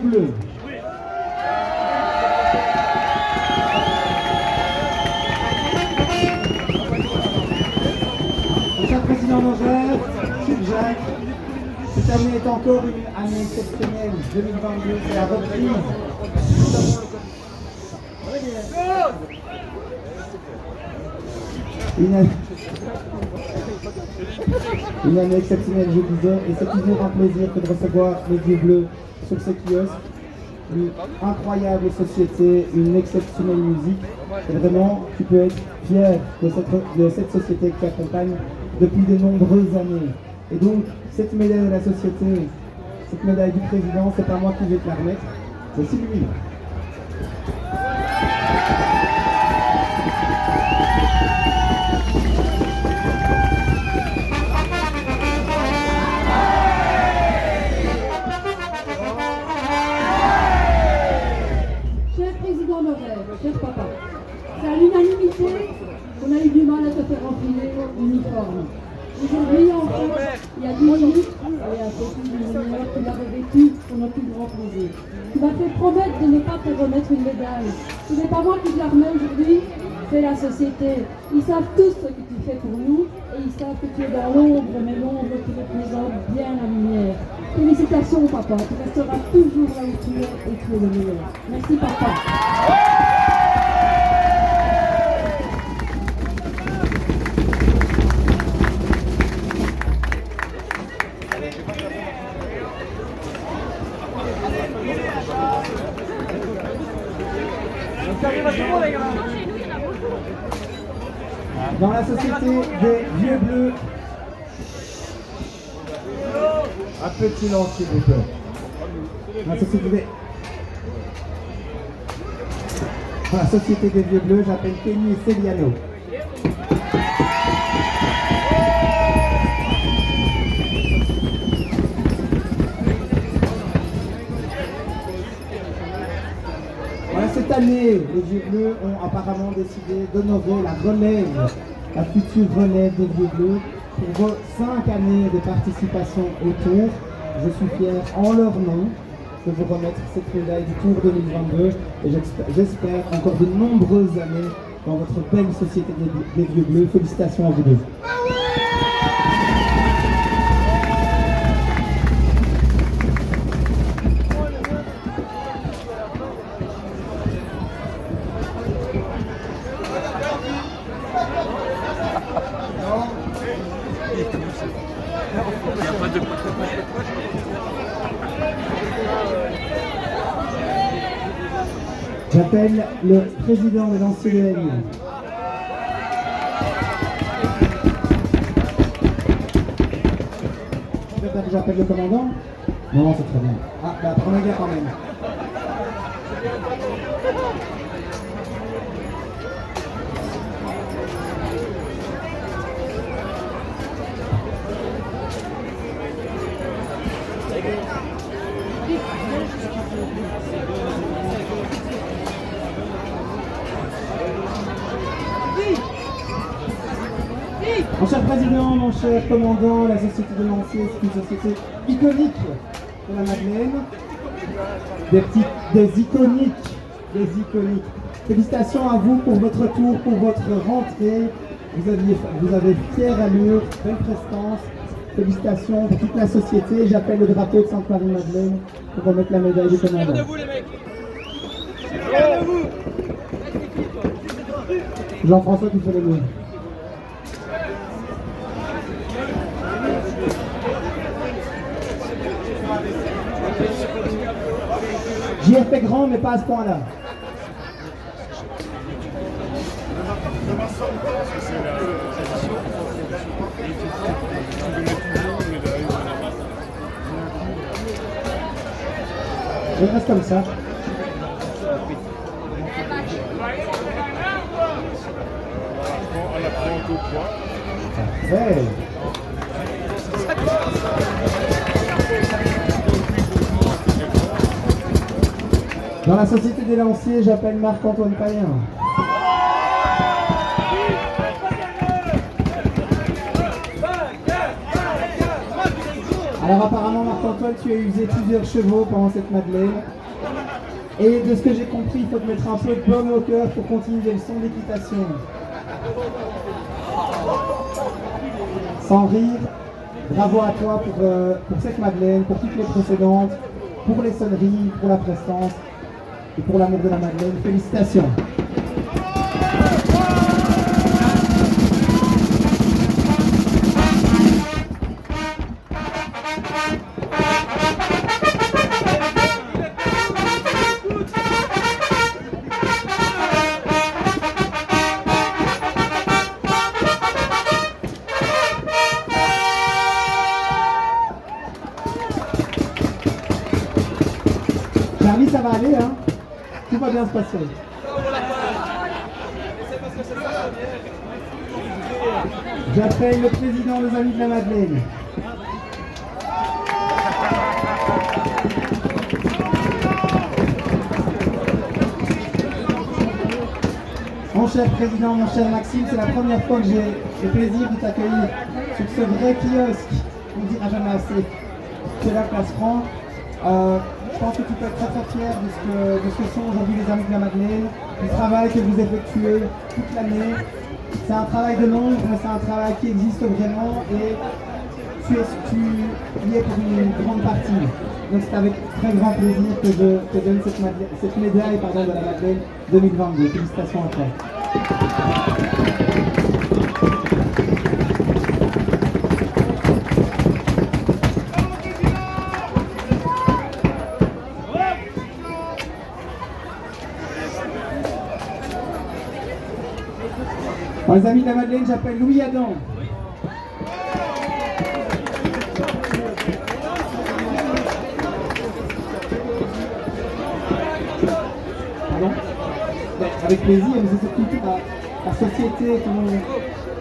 Bleus. Cher président d'honneur, Jules Jacques, cette année est encore une année exceptionnelle. 2022, c'est la reprise. Une année exceptionnelle, je disais, et c'est toujours un plaisir que de recevoir les Vieux Bleus sur ce kiosque. Une incroyable société, une exceptionnelle musique. Et vraiment, tu peux être fier de cette société qui t'accompagne depuis de nombreuses années. Et donc, cette médaille de la société, cette médaille du président, c'est pas moi qui vais te la remettre, c'est Sylvie. Cher papa, c'est à l'unanimité qu'on a eu du mal à te faire enfiler l'uniforme. Aujourd'hui, en fait, il y a 10 minutes, et à Sophie Lumière, tu l'avais vécu pour notre plus grand plaisir. Tu m'as fait promettre de ne pas te remettre une médaille. Ce n'est pas moi qui te la remets aujourd'hui, c'est la société. Ils savent tous ce que tu fais pour nous, et ils savent que tu es dans l'ombre, mais l'ombre qui représente bien la lumière. Félicitations papa, tu resteras toujours là où tu es et tu es le meilleur. Merci papa. Dans la société des Vieux Bleus, un petit silence s'il vous plaît. Dans la société des Vieux Bleus, j'appelle Kenny et Celiano. Cette année, les Vieux Bleus ont apparemment décidé d'honorer la future relève des Vieux Bleus pour vos 5 années de participation au Tour. Je suis fier en leur nom de vous remettre cette médaille du Tour 2022 et j'espère encore de nombreuses années dans votre belle société des Vieux Bleus. Félicitations à vous deux. J'appelle le président de l'ANCDM. J'appelle le commandant. Non, c'est très bien. Ah, bah prenez-le quand même. Mon cher président, mon cher commandant, la société de Lancier, c'est une société iconique de la Madeleine. Des iconiques. Félicitations à vous pour votre tour, pour votre rentrée. Vous avez fière allure, belle prestance. Félicitations pour toute la société. J'appelle le drapeau de Sainte-Marie-Madeleine pour remettre la médaille du commandant. Regardez-vous les mecs. Regardez-vous. Jean-François qui fait le mot. JF est grand, mais pas à ce point-là. Je reste comme ça. Parfait. Dans la société des Lanciers, j'appelle Marc-Antoine Payen. Alors apparemment, Marc-Antoine, tu as usé plusieurs chevaux pendant cette Madeleine. Et de ce que j'ai compris, il faut te mettre un peu de baume au cœur pour continuer les leçons d'équitation. Sans rire, bravo à toi pour cette Madeleine, pour toutes les précédentes, pour les sonneries, pour la prestance et pour l'amour de la Madeleine. Félicitations. Charlie, ça va aller, hein? Tout va bien se passer. J'appelle le président des Amis de la Madeleine. Mon cher président, mon cher Maxime, c'est la première fois que j'ai le plaisir de t'accueillir sur ce vrai kiosque. On ne dira jamais assez. C'est la place franc. Je pense que tu peux être très très fier de ce que sont aujourd'hui les Amis de la Madeleine, du travail que vous effectuez toute l'année. C'est un travail de l'ombre, mais c'est un travail qui existe vraiment et tu y es pour une grande partie. Donc c'est avec très grand plaisir que je te donne cette médaille de la Madeleine 2022. Félicitations à toi. Pour les Amis de la Madeleine, j'appelle Louis Adam. Pardon? Avec plaisir, mais c'est surtout la société,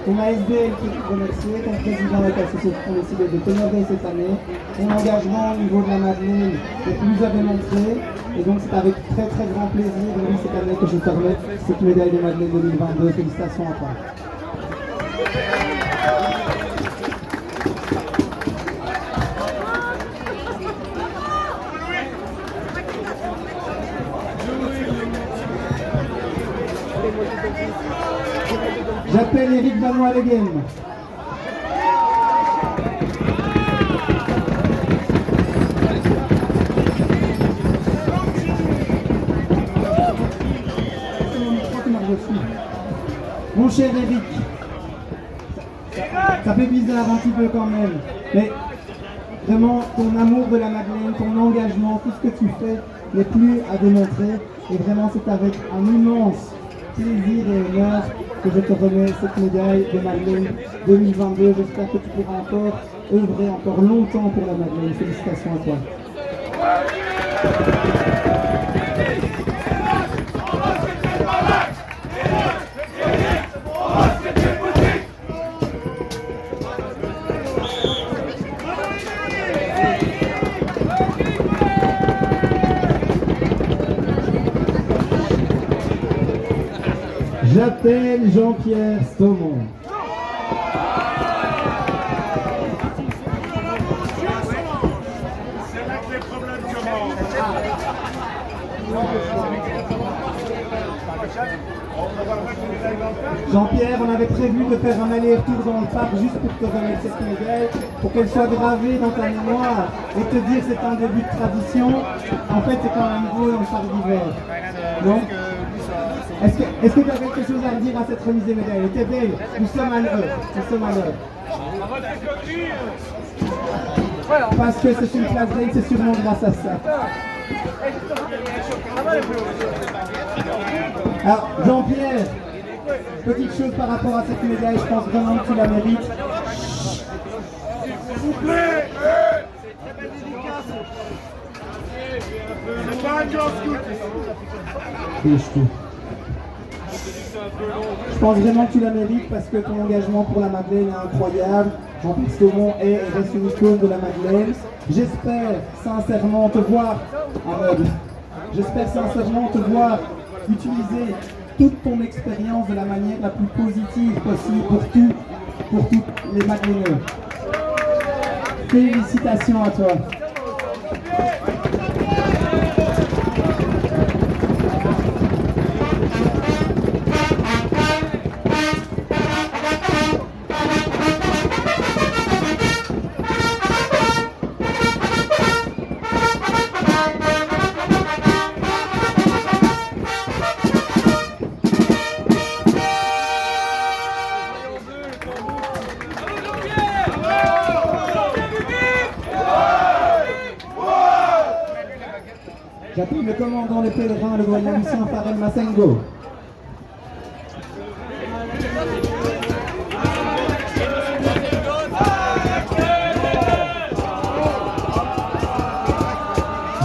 ton ASBL qui te remercier, ton président et ta société qui ont décidé de t'honorer cette année, ton engagement au niveau de la Madeleine que tu nous as démontré. Et donc c'est avec très très grand plaisir, Louis, cette année que je te remets cette médaille de Madeleine 2022. Félicitations à toi. J'appelle Eric Vanois-Leghem. Mon cher Eric, ça fait bizarre un petit peu quand même, mais vraiment ton amour de la Madeleine, ton engagement, tout ce que tu fais n'est plus à démontrer et vraiment c'est avec un immense plaisir et honneur que je te remets cette médaille de Madeleine 2022. J'espère que tu pourras encore œuvrer encore longtemps pour la Madeleine. Félicitations à toi. J'appelle Jean-Pierre Stomont. C'est là que les problèmes commencent. Jean-Pierre, on avait prévu de faire un aller-retour dans le parc juste pour te remettre cette médaille, pour qu'elle soit gravée dans ta mémoire et te dire que c'est un début de tradition. En fait, c'est quand même nouveau dans le parc d'hiver. Non? Est-ce que tu as quelque chose à dire à cette remise des médailles? Elle était belle, nous sommes à l'heure. Parce que c'est une place d'elle, c'est sûrement grâce à ça. Alors, Jean-Pierre, petite chose par rapport à cette médaille, je pense vraiment que tu la mérites. S'il vous plaît, c'est très belle dédicace. C'est pas un Girl Scout ici. Je pense vraiment que tu la mérites parce que ton engagement pour la Madeleine est incroyable. Jean-Pierre Stomont est et reste une icône de la Madeleine. J'espère sincèrement te voir utiliser toute ton expérience de la manière la plus positive possible pour toutes les Madeleineux. Félicitations à toi. J'appelle le commandant des pèlerins, le doyen Lucien Farel Massengo.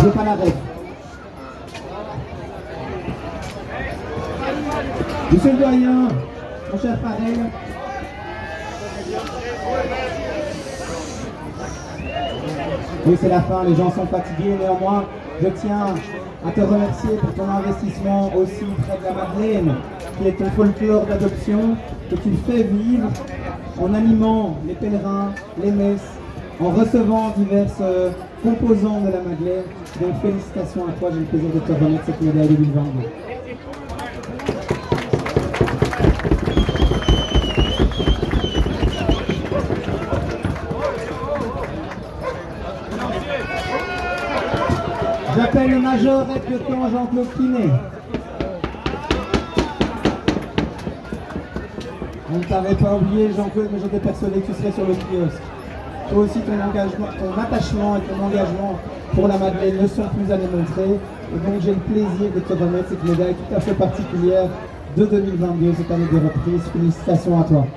J'ai pas l'arrêt. Monsieur le doyen, mon cher Farel. Oui, c'est la fin, les gens sont fatigués, néanmoins, je tiens à te remercier pour ton investissement aussi près de la Madeleine, qui est ton folklore d'adoption, que tu fais vivre en animant les pèlerins, les messes, en recevant diverses composants de la Madeleine. Donc félicitations à toi, j'ai le plaisir de te remettre cette médaille 2022. J'appelle le major lieutenant Jean-Claude Quinet. On ne t'avait pas oublié, Jean-Claude, mais j'étais persuadé que tu serais sur le kiosque. Toi aussi, ton engagement, ton attachement et ton engagement pour la Madeleine ne sont plus à démontrer. Et donc, j'ai le plaisir de te remettre cette médaille tout à fait particulière de 2022, cette année de reprise. Félicitations à toi.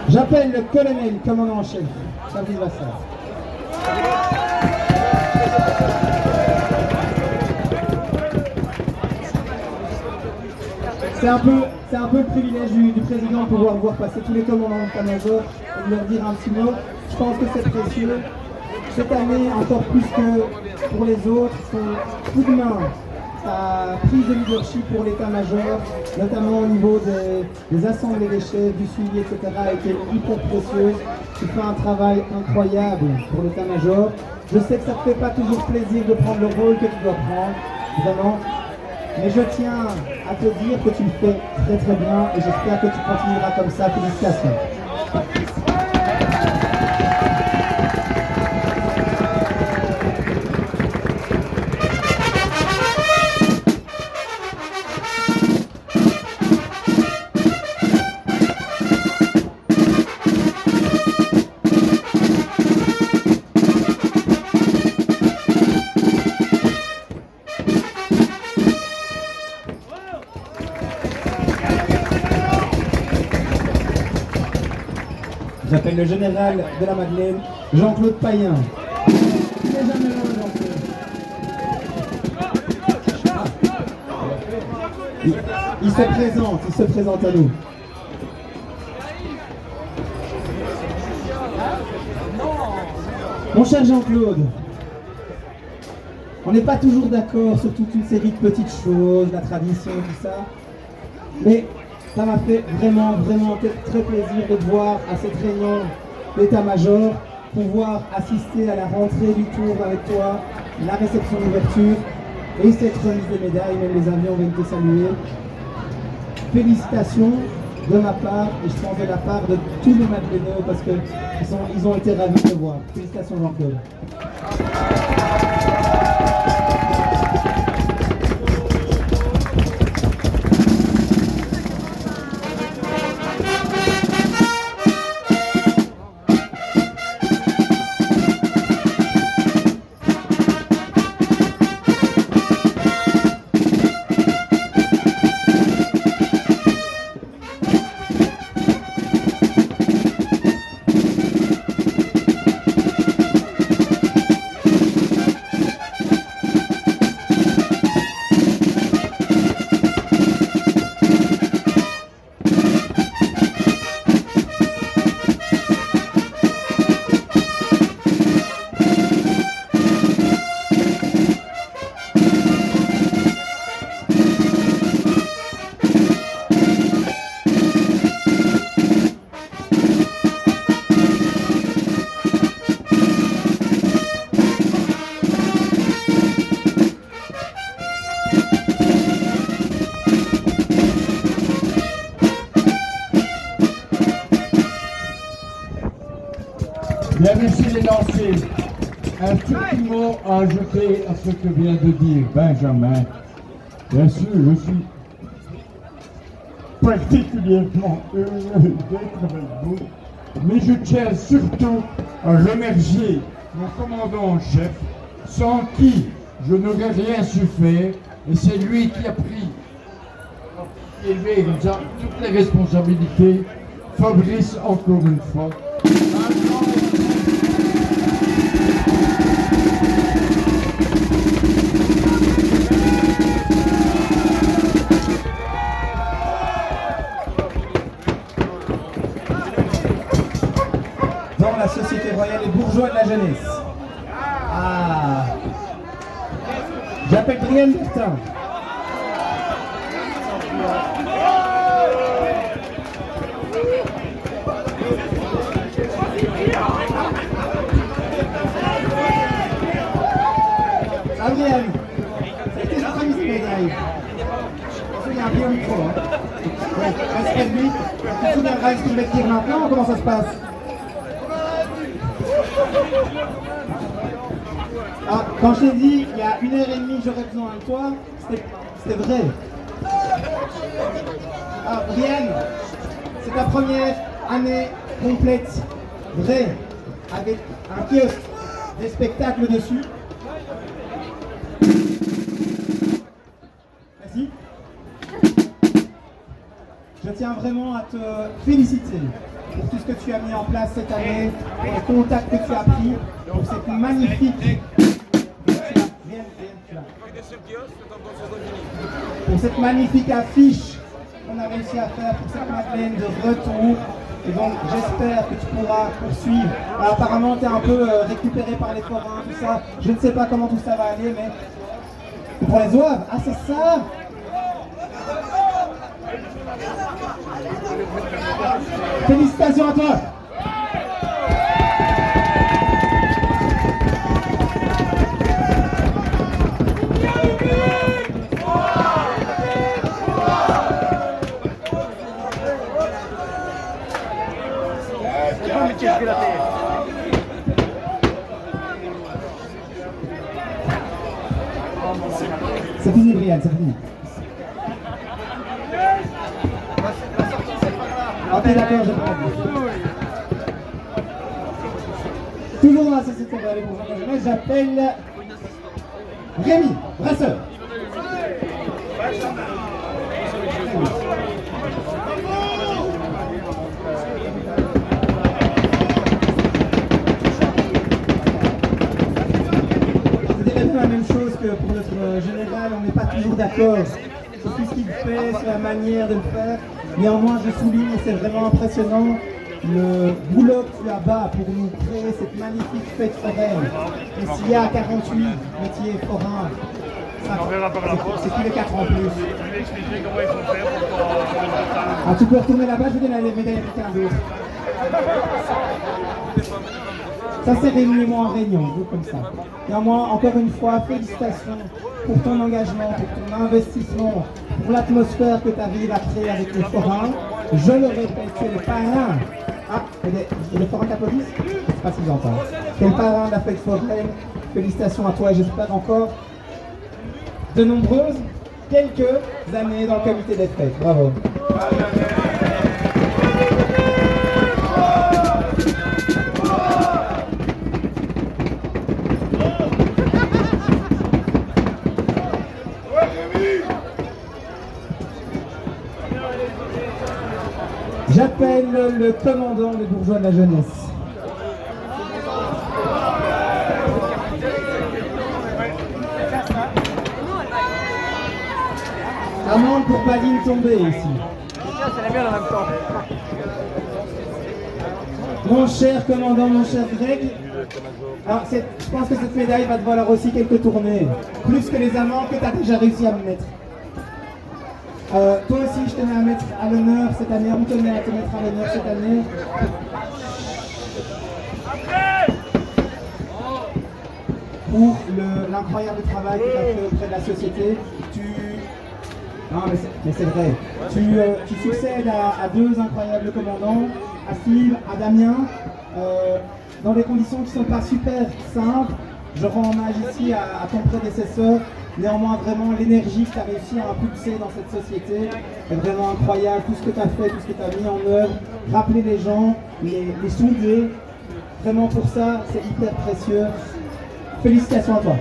J'appelle le colonel, commandant en chef, Fabrice Vassal. C'est un peu le privilège du président de pouvoir voir passer tous les commandants de état-major et de leur dire un petit mot. Je pense que c'est précieux. Cette année, encore plus que pour les autres, son coup de main, sa prise de leadership pour l'état-major, notamment au niveau des assemblées des chefs, du suivi, etc., a été hyper précieuse. Tu fais un travail incroyable pour l'état-major. Je sais que ça ne te fait pas toujours plaisir de prendre le rôle que tu dois prendre, vraiment. Mais je tiens à te dire que tu le fais très très bien et j'espère que tu continueras comme ça. Félicitations. J'appelle le général de la Madeleine, Jean-Claude Payen. Il n'est jamais loin, Jean-Claude. Il se présente à nous. Mon cher Jean-Claude, on n'est pas toujours d'accord sur toute une série de petites choses, la tradition, tout ça, mais ça m'a fait vraiment très plaisir de te voir à cette réunion d'état-major, pouvoir assister à la rentrée du tour avec toi, la réception d'ouverture et cette remise des médailles, même les avions ont été salués. Félicitations de ma part et je pense de la part de tous les Madeleineux parce qu'ils ont été ravis de te voir. Félicitations Jean-Claude. Bien, merci les lancers. Un petit mot à ajouter à ce que vient de dire Benjamin. Bien sûr, je suis particulièrement heureux d'être avec vous, mais je tiens surtout à remercier mon commandant en chef, sans qui je n'aurais rien su faire, et c'est lui qui a pris élevé toutes les responsabilités. Fabrice, encore une fois. Dans la Société royale et bourgeois de la jeunesse. Ah. J'appelle Brienne Bertin. Adrien, c'était sa famille médaille. Il y a un peu au micro. Hein. Ouais, respect de lui. Tu te souviendras de ce qu'il va te dire maintenant, comment ça se passe? Ah, quand je t'ai dit, il y a 1h30, j'aurais besoin de toi, c'était vrai. Ah, Brienne, c'est ta première année complète, vraie, avec un kiosque, des spectacles dessus. Merci. Je tiens vraiment à te féliciter pour tout ce que tu as mis en place cette année, pour les contacts que tu as pris, pour cette magnifique... Pour cette magnifique affiche qu'on a réussi à faire pour cette Madeleine de retour. Et donc j'espère que tu pourras poursuivre. Alors, apparemment tu es un peu récupéré par les forains, tout ça. Je ne sais pas comment tout ça va aller, mais pour les oeuvres, ah c'est ça. Félicitations à toi. C'est fini, Brian, c'est fini. Ok, d'accord, je prends. Toujours dans la Société royale et bourgeoise de la jeunesse, j'appelle Rémi Brasseur. La même chose que pour notre général, on n'est pas toujours d'accord sur tout ce qu'il fait, sur la manière de le faire. Néanmoins, je souligne, et c'est vraiment impressionnant, le boulot que tu as bas pour nous créer cette magnifique fête foraine. Et s'il y a 48 métiers forains, c'est tous les 4 en plus. Ah, tu peux retourner là-bas, je vais donner les médailles à quelqu'un d'autre. Ça c'est réunion en réunion, comme ça. Néanmoins, encore une fois, félicitations pour ton engagement, pour ton investissement, pour l'atmosphère que tu arrives à créer avec les forains. Je le répète, tu es le parrain. Ah, et les forains t'applaudissent? Je ne sais pas si j'entends. Tu es le parrain de la fête foraine. Félicitations à toi et j'espère encore de nombreuses, quelques années dans le comité des fêtes. Bravo. J'appelle le commandant des bourgeois de la jeunesse. Amende pour Badine tomber ici. C'est la mienne en même temps. Mon cher commandant, mon cher Greg, alors je pense que cette médaille va te valoir aussi quelques tournées. Plus que les amendes que tu as déjà réussi à me mettre. Toi aussi, je tenais à mettre à l'honneur cette année, on tenait à te mettre à l'honneur cette année. Pour l'incroyable travail que tu as fait auprès de la société. Non, mais c'est vrai. Tu succèdes à deux incroyables commandants, à Steve, à Damien. dans des conditions qui ne sont pas super simples. Je rends hommage ici à ton prédécesseur. Néanmoins, vraiment, l'énergie que tu as réussi à impulser dans cette société est vraiment incroyable. Tout ce que tu as fait, tout ce que tu as mis en œuvre, rappeler les gens, les souder. Vraiment, pour ça, c'est hyper précieux. Félicitations à toi.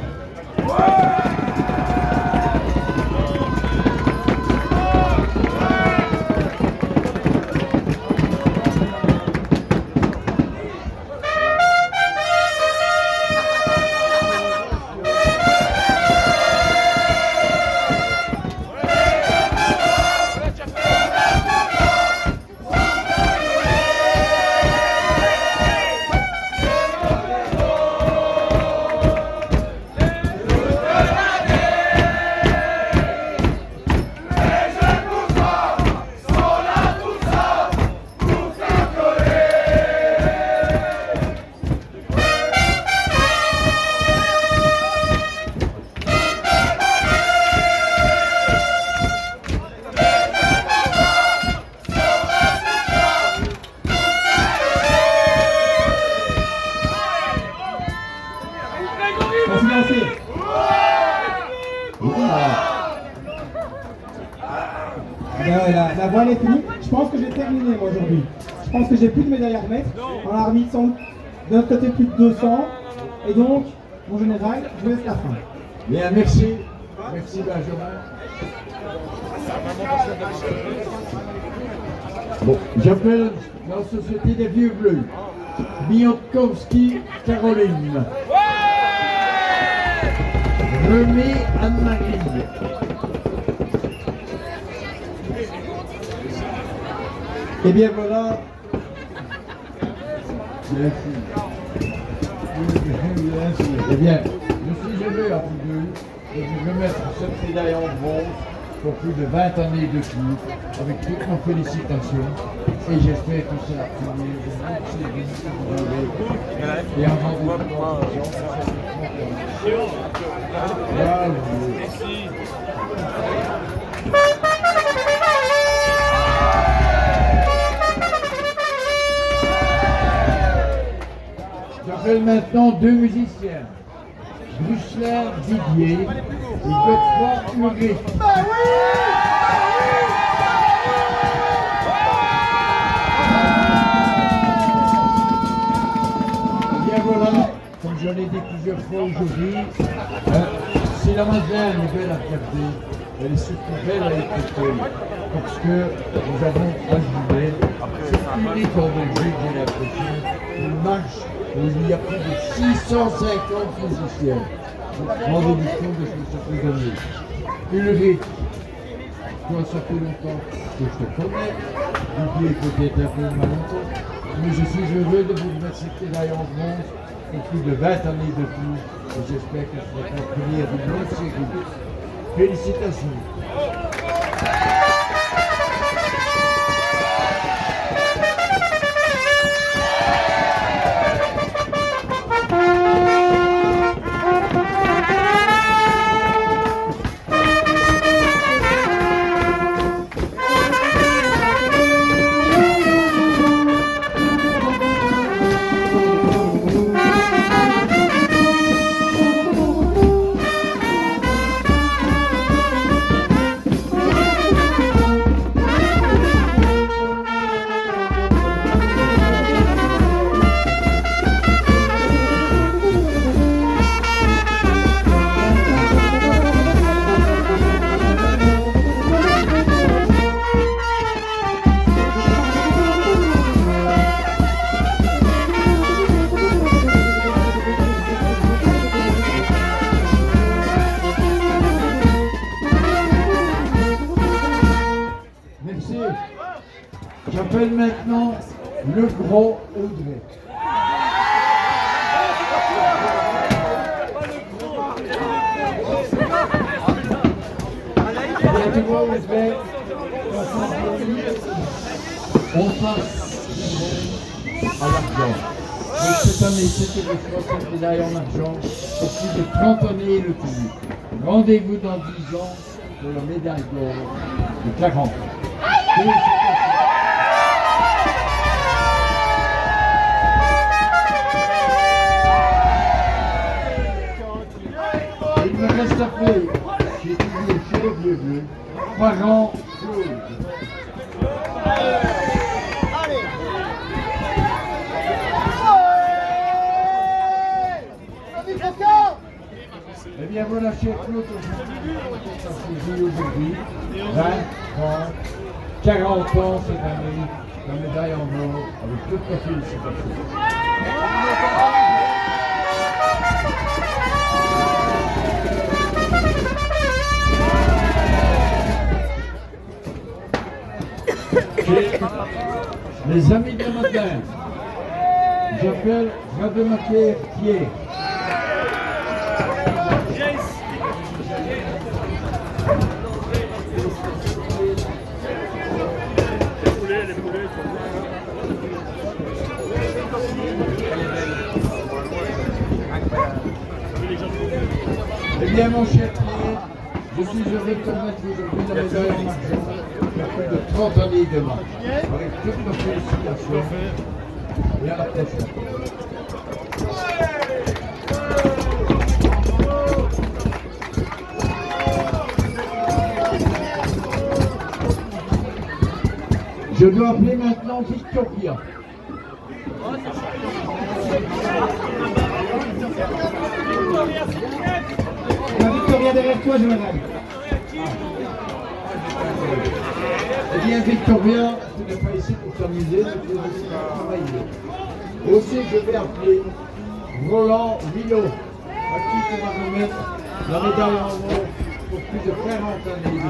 La voile est finie. Je pense que j'ai terminé moi aujourd'hui. Je pense que j'ai plus de médailles à remettre. On a remis de notre côté plus de 200. Et donc, mon général, je vous laisse la fin. Bien, merci. Merci Benjamin. Bon, j'appelle la Société des Vieux Bleus. Miotkowski Caroline. Remé Anne-Marie. Et bien voilà. Eh bien, je suis heureux à vous deux de vous remettre cette médaille en bronze pour plus de 20 années de cours, avec toutes nos félicitations. Et j'espère que ça a fini de et avant de J'appelle maintenant deux musiciens, Bruxler Didier et Godefroy Ulrich. Bien voilà, comme je l'ai dit plusieurs fois aujourd'hui, si la mademoiselle est belle à regarder, elle est surtout belle à écouter, parce que nous avons un jubilé, c'est unique en Belgique, j'ai l'impression, une marche où il y a plus de 650 musiciens. Rendez-vous compte de ce que ça peut donner. Ulrich, toi ça fait longtemps que je te connais, Didier peut-être un peu moins longtemps, mais je suis heureux de vous remettre cette médaille en bronze pour plus de 20 années de plus, et j'espère que ce sera la première d'une longue série. Félicitations. J'appelle maintenant le grand Audrey. Bientôt Audrey, on passe à l'argent. Donc cette année, c'était le 60 médailles en argent pour plus de 30 années le tout. Rendez-vous dans 10 ans pour la médaille d'or de 40. reste appelé chez les vieux bleus, parents Claude. Eh bien voilà, cher Claude, aujourd'hui, 20, 30, 40 ans cette année, la médaille en or, avec toute la félicitation. Les amis de Madeleine, j'appelle Rademacher Pierre. Eh bien mon cher Pierre, je suis heureux de te remettre aujourd'hui la médaille en argent pour plus de 30 années de match. Avec toutes nos félicitations et à la prochaine. Je dois appeler maintenant Victoria. La Victoria derrière toi, Jonathan. Eh bien, Victoria, tu n'es pas ici pour t'amuser, tu es ici pour travailler. Aussi, je vais appeler Roland Villot, à qui tu vas remettre la médaille en or pour plus de 40 années de vie.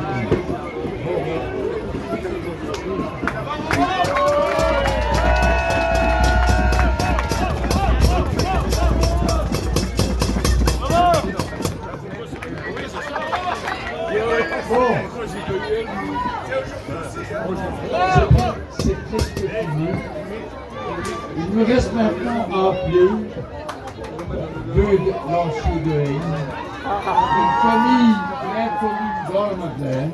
C'est presque fini. Il me reste maintenant à appeler deux lanciers de haine, une famille inconnue dans la Madeleine.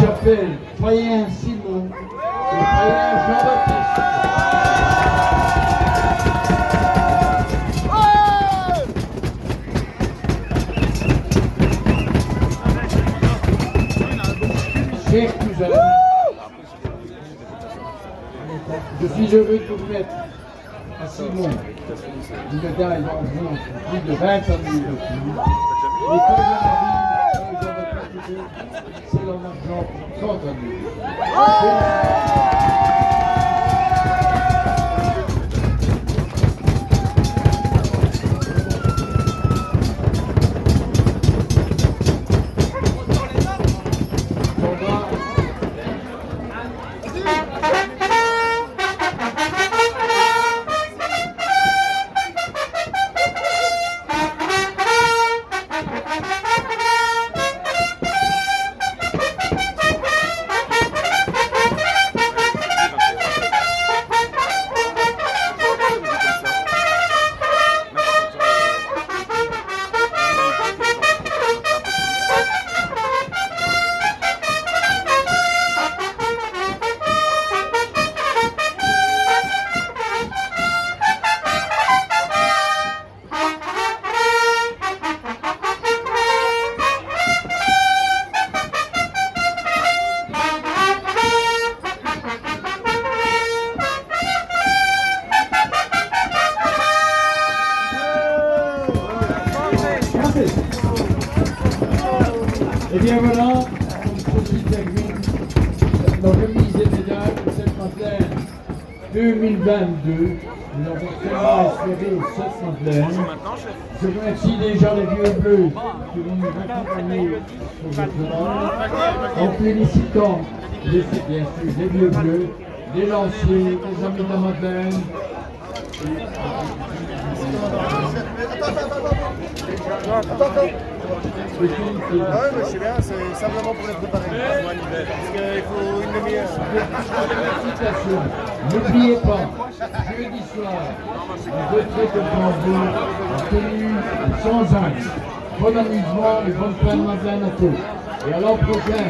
J'appelle Payen Simon et Payen Jean-Baptiste. Chers cousins, je suis heureux de vous mettre à Simon une médaille en bronze pour plus de 20 années de plus. Et comme je l'ai dit, c'est en argent pour 30 années. Et bien voilà, comme ceci termine la remise des médailles pour cette Madeleine 2022. Nous avons tellement espéré cette Madeleine. Je remercie déjà les vieux bleus qui vont nous accompagner pour le travail, en félicitant bien sûr les vieux bleus, les lanciers, les amis de la Madeleine. Ah ouais, mais je sais bien, c'est simplement pour les préparer. Parce qu'il faut une demi-heure. N'oubliez pas, jeudi soir, une retraite de Brandebourg, en tenue sans âge. Bon amusement et bonne fin de Madeleine à tous. Et à l'an prochain.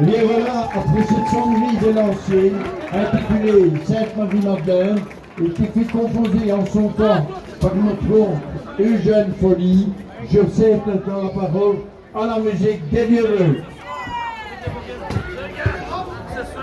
Et bien voilà, après cette sonnerie de l'ancienne, intitulée Sainte-Marie-Madeleine, et qui fut composée en son temps par notre oncle Eugène Folly, je cède maintenant la parole à la musique des violeux.